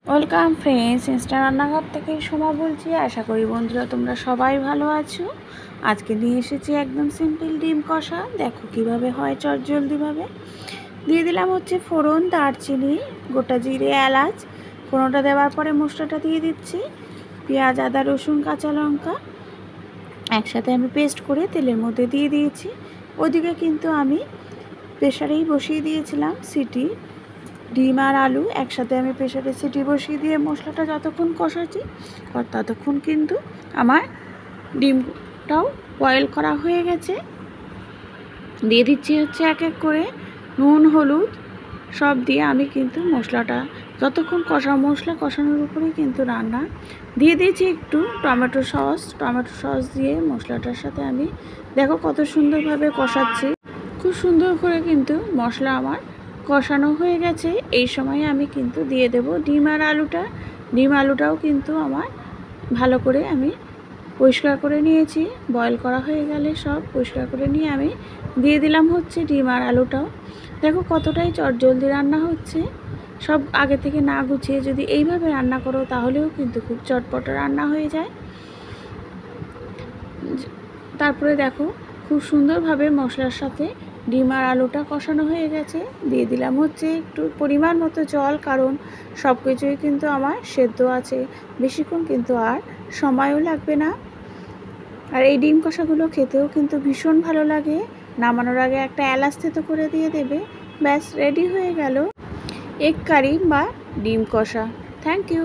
Welcome friends, Insta রান্নাঘর থেকে সোমা বলছি। আশা করি বন্ধুরা তোমরা সবাই ভালো আছো। আজকে নিয়ে এসেছি একদম সিম্পল ডিম কষা। দেখো কিভাবে হয় চটজলদিভাবে। দিয়ে দিলাম হচ্ছে ফোড়ন, দারচিনি, গোটা জিরে, এলাচ। ফোড়নটা দেওয়ার পরে মশলাটা দিয়ে দিচ্ছি। পেঁয়াজ, আদা, রসুন, কাঁচা লঙ্কা একসাথে আমি পেস্ট করে তেলের মধ্যে দিয়ে দিয়েছি। ওদিকে কিন্তু আমি প্রেশারেই বসিয়ে দিয়েছিলাম সিটি। ডিম আর আলু একসাথে আমি প্রেশারে সিটি বসিয়ে দিয়ে মশলাটা যতক্ষণ কষাচ্ছি ততক্ষণ কিন্তু আমার ডিমটাও বয়েল করা হয়ে গেছে। দিয়ে দিচ্ছি হচ্ছে এক এক করে নুন, হলুদ সব দিয়ে আমি কিন্তু মশলাটা যতক্ষণ মশলা কষানোর উপরেই কিন্তু রান্না। দিয়ে দিয়েছি একটু টমেটো সস দিয়ে মশলাটার সাথে আমি দেখো কত সুন্দরভাবে কষাচ্ছি। খুব সুন্দর করে কিন্তু মশলা আমার কষানো হয়ে গেছে। এই সময় আমি কিন্তু দিয়ে দেব ডিম আর আলুটা। আলুটাও কিন্তু আমার ভালো করে আমি পরিষ্কার করে নিয়েছি। বয়েল করা হয়ে গেলে সব পরিষ্কার করে নিয়ে আমি দিয়ে দিলাম হচ্ছে ডিম আর আলুটাও। দেখো কতটাই চটজলদি রান্না হচ্ছে। সব আগে থেকে না গুছিয়ে যদি এইভাবে রান্না করো তাহলেও কিন্তু খুব চটপট রান্না হয়ে যায়। তারপরে দেখো খুব সুন্দরভাবে মশলার সাথে ডিম আর আলুটা কষানো হয়ে গেছে। দিয়ে দিলাম হচ্ছে একটু পরিমাণ মতো জল, কারণ সব কিছুই কিন্তু আমার সেদ্ধ আছে, বেশিক্ষণ কিন্তু আর সময়ও লাগবে না। আর এই ডিম কষাগুলো খেতেও কিন্তু ভীষণ ভালো লাগে। নামানোর আগে একটা এলাচ থেতো করে দিয়ে দেবে, ব্যাস রেডি হয়ে গেল এগ কারি বা ডিম কষা। Thank you.